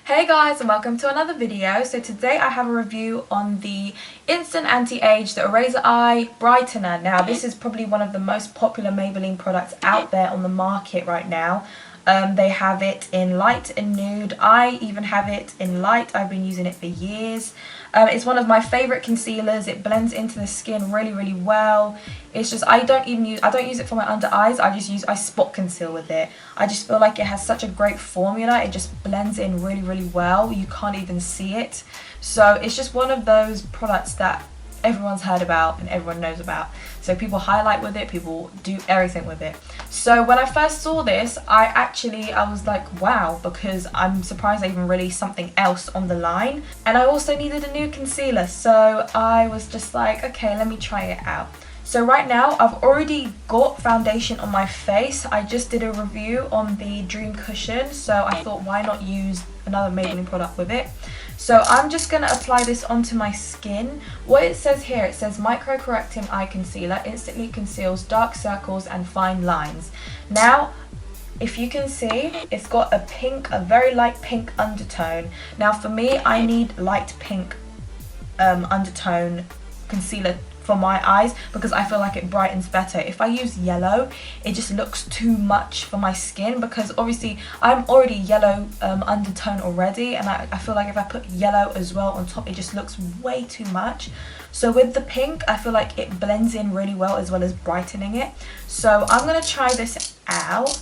Hey guys, and welcome to another video. So today I have a review on the Instant Anti-Age, the Eraser Eye Brightener. Now this is probably one of the most popular Maybelline products out there on the market right now. They have it in light and nude. I even have it in light. I've been using it for years. It's one of my favourite concealers. It blends into the skin really well. It's just I don't use it for my under eyes. I spot conceal with it. I just feel like it has such a great formula. It just blends in really well. You can't even see it. So it's just one of those products that everyone's heard about and everyone knows about. So people highlight with it, people do everything with it. So when I first saw this, I was like, wow, because I'm surprised they even released something else on the line. And I also needed a new concealer, so I was just like, okay, let me try it out. So right now I've already got foundation on my face. I just did a review on the Dream Cushion, so I thought why not use another Maybelline product with it. So I'm just going to apply this onto my skin. What it says here, it says micro correcting eye concealer instantly conceals dark circles and fine lines. Now if you can see, it's got a very light pink undertone. Now for me, I need light pink undertone concealer for my eyes because I feel like it brightens better. If I use yellow, it just looks too much for my skin because obviously I'm already yellow undertone already, and I feel like if I put yellow as well on top, it just looks way too much. So with the pink, I feel like it blends in really well as brightening it. So I'm gonna try this out.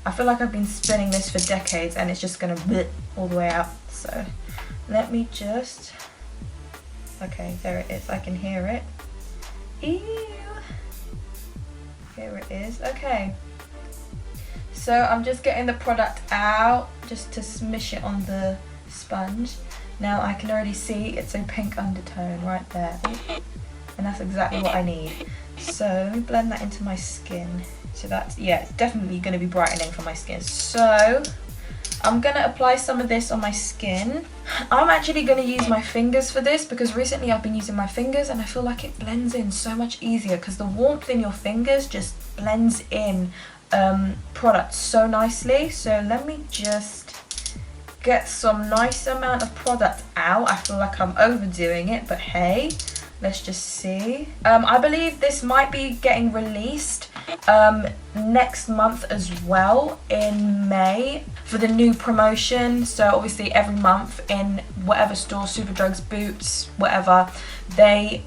I feel like I've been spinning this for decades and it's just gonna blip all the way out. So let me just, okay, there it is, I can hear it. Ew. Here it is. Okay, so I'm just getting the product out just to smish it on the sponge. Now I can already see it's a pink undertone right there, and that's exactly what I need. So let me blend that into my skin. So that's, yeah, it's definitely going to be brightening for my skin. So I'm going to apply some of this on my skin. I'm actually going to use my fingers for this because recently I've been using my fingers and I feel like it blends in so much easier because the warmth in your fingers just blends in product so nicely. So let me just get some nice amount of product out. I feel like I'm overdoing it, but hey, let's just see. I believe this might be getting released next month as well, in May, for the new promotion. So obviously every month in whatever store, Superdrugs, Boots, whatever, they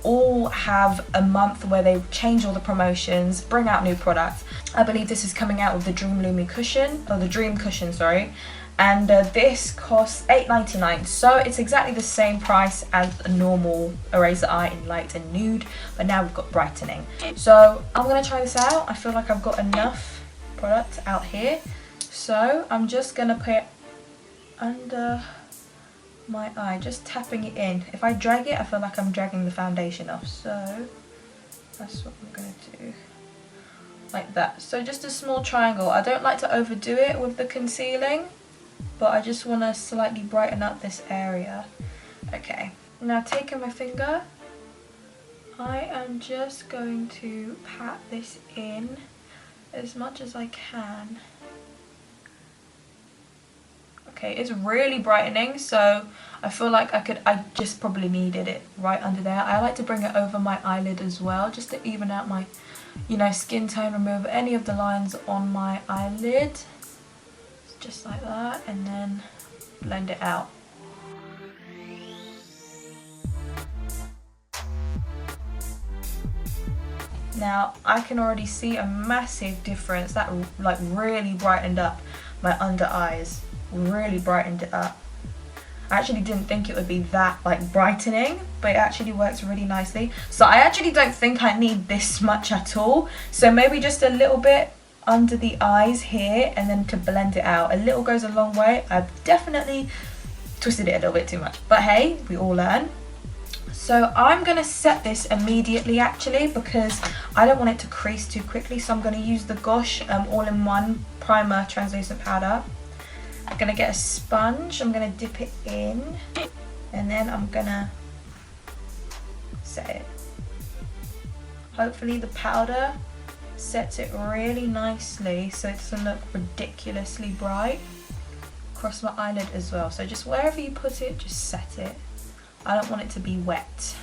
all have a month where they change all the promotions, bring out new products. I believe this is coming out with the Dream Cushion, sorry. And this costs $8.99, so it's exactly the same price as a normal Eraser Eye in light and nude, but now we've got brightening. So I'm going to try this out. I feel like I've got enough product out here, so I'm just going to put it under my eye, just tapping it in. If I drag it, I feel like I'm dragging the foundation off, so that's what I'm going to do. Like that. So just a small triangle. I don't like to overdo it with the concealing, but I just want to slightly brighten up this area. Okay, now taking my finger, I am just going to pat this in as much as I can. Okay, it's really brightening, so I feel like I just probably needed it right under there. I like to bring it over my eyelid as well, just to even out my, skin tone, remove any of the lines on my eyelid. Just like that, and then blend it out. Now I can already see a massive difference. That like really brightened up my under eyes, really brightened it up. I actually didn't think it would be that like brightening, but it actually works really nicely. So I actually don't think I need this much at all, so maybe just a little bit under the eyes here, and then to blend it out. A little goes a long way. I've definitely twisted it a little bit too much, but hey, we all learn. So I'm going to set this immediately actually because I don't want it to crease too quickly, so I'm going to use the Gosh all-in-one primer translucent powder. I'm going to get a sponge, I'm going to dip it in, and then I'm going to set it. Hopefully the powder sets it really nicely so it doesn't look ridiculously bright. across my eyelid as well. So just wherever you put it, just set it. I don't want it to be wet.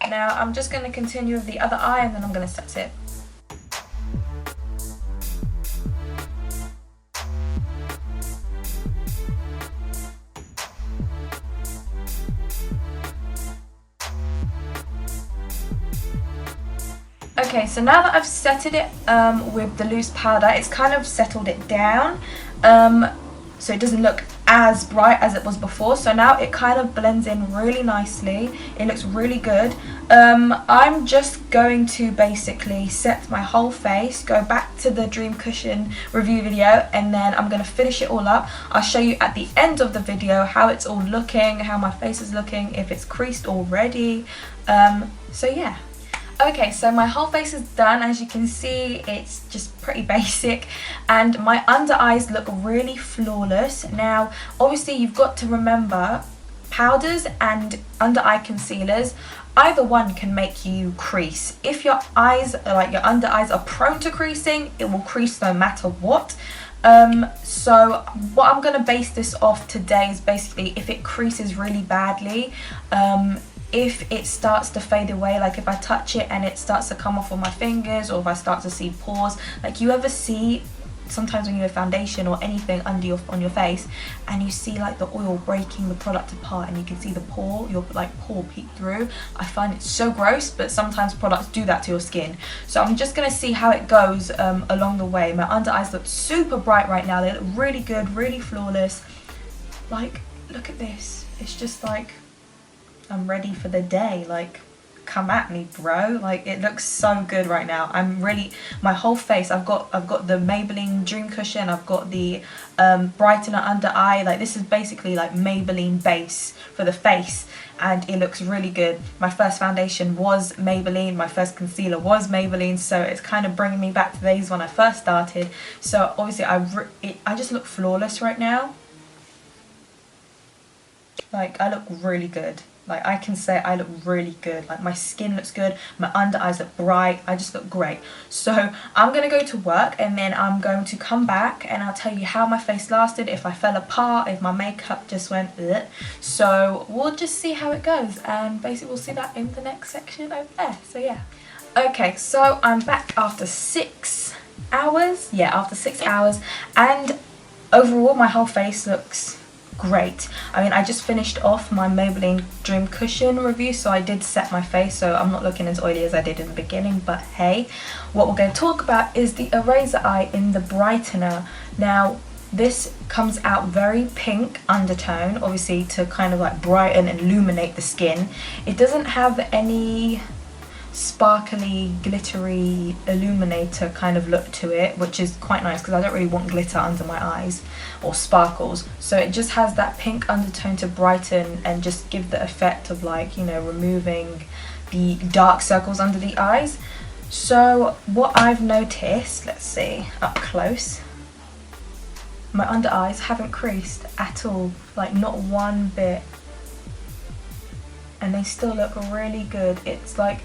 Now I'm just going to continue with the other eye and then I'm going to set it. Okay, so now that I've setted it with the loose powder, it's kind of settled it down, so it doesn't look as bright as it was before. So now it kind of blends in really nicely. It looks really good. I'm just going to basically set my whole face, go back to the Dream Cushion review video, and then I'm going to finish it all up. I'll show you at the end of the video how it's all looking, how my face is looking, if it's creased already. So yeah. Okay, so my whole face is done. As you can see, it's just pretty basic, and my under eyes look really flawless. Now, obviously, you've got to remember, powders and under eye concealers, either one can make you crease. If your eyes, like your under eyes, are prone to creasing, it will crease no matter what. So what I'm going to base this off today is basically if it creases really badly, if it starts to fade away, like if I touch it and it starts to come off on my fingers, or if I start to see pores, like you ever see sometimes when you have foundation or anything under on your face and you see like the oil breaking the product apart and you can see the pore, your like pore peek through. I find it so gross, but sometimes products do that to your skin. So I'm just going to see how it goes along the way. My under eyes look super bright right now. They look really good, really flawless. Like, look at this. It's just like I'm ready for the day. Like, come at me, bro. Like, it looks so good right now. I'm really, my whole face, I've got the Maybelline Dream Cushion, I've got the Brightener under eye. Like, this is basically like Maybelline base for the face, and it looks really good. My first foundation was Maybelline, my first concealer was Maybelline, so it's kind of bringing me back to days when I first started. So obviously I just look flawless right now. Like, I look really good. Like, I can say I look really good. Like, my skin looks good, my under eyes look bright, I just look great. So I'm going to go to work, and then I'm going to come back and I'll tell you how my face lasted, if I fell apart, if my makeup just went ugh. So we'll just see how it goes, and basically we'll see that in the next section over there. So yeah. Okay, so I'm back after 6 hours. Yeah, after 6 hours, and overall my whole face looks great. I mean, I just finished off my Maybelline Dream Cushion review, so I did set my face, so I'm not looking as oily as I did in the beginning. But hey, what we're going to talk about is the eraser eye in the Brightener. Now, this comes out very pink undertone, obviously to kind of like brighten and illuminate the skin. It doesn't have any sparkly, glittery illuminator kind of look to it, which is quite nice because I don't really want glitter under my eyes or sparkles. So it just has that pink undertone to brighten and just give the effect of, like, you know, removing the dark circles under the eyes. So what I've noticed, let's see up close, my under eyes haven't creased at all, like not one bit, and they still look really good. It's like,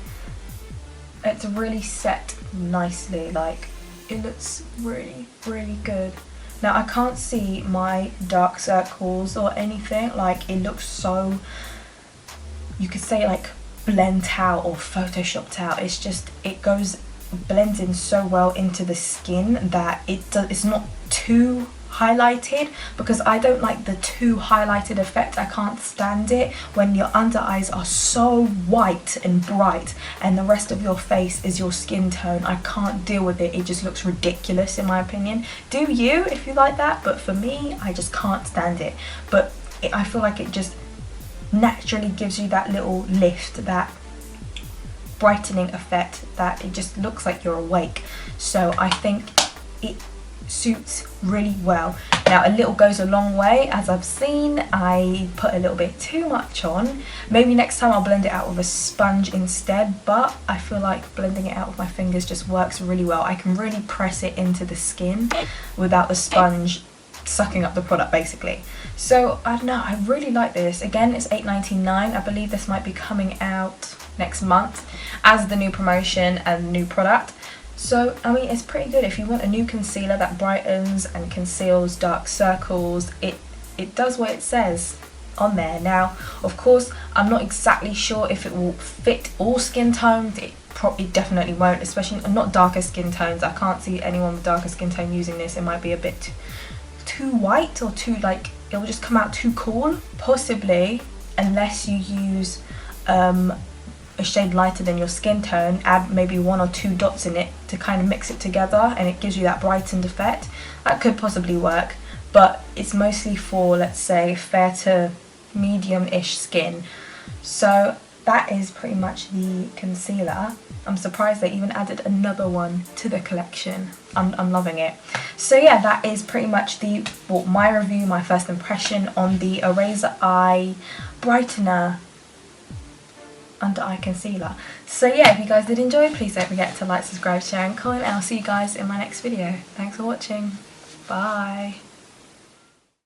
it's really set nicely. Like, it looks really, really good. Now, I can't see my dark circles or anything. Like, it looks so, you could say like blend out or photoshopped out. It's just, it blends in so well into the skin that it's not too highlighted, because I don't like the too highlighted effect. I can't stand it when your under eyes are so white and bright and the rest of your face is your skin tone. I can't deal with it. It just looks ridiculous in my opinion. Do you, if you like that, but for me, I just can't stand it. But I feel like it just naturally gives you that little lift, that brightening effect, that it just looks like you're awake. So I think it suits really well. Now, a little goes a long way. As I've seen, I put a little bit too much on. Maybe next time I'll blend it out with a sponge instead, but I feel like blending it out with my fingers just works really well. I can really press it into the skin without the sponge sucking up the product basically. So I don't know, I really like this. Again, it's $8.99. I believe this might be coming out next month as the new promotion and new product. So, I mean, it's pretty good if you want a new concealer that brightens and conceals dark circles. It does what it says on there. Now, of course, I'm not exactly sure if it will fit all skin tones. It definitely won't, especially not darker skin tones. I can't see anyone with darker skin tone using this. It might be a bit too white or too, like, it will just come out too cool, possibly, unless you use a shade lighter than your skin tone. Add maybe 1 or 2 dots in it to kind of mix it together, and it gives you that brightened effect. That could possibly work, but it's mostly for, let's say, fair to medium-ish skin. So that is pretty much the concealer. I'm surprised they even added another one to the collection. I'm loving it. So yeah, that is pretty much my review, my first impression on the Eraser Eye Brightener under eye concealer. So yeah, if you guys did enjoy, please don't forget to like, subscribe, share and comment, and I'll see you guys in my next video. Thanks for watching. Bye.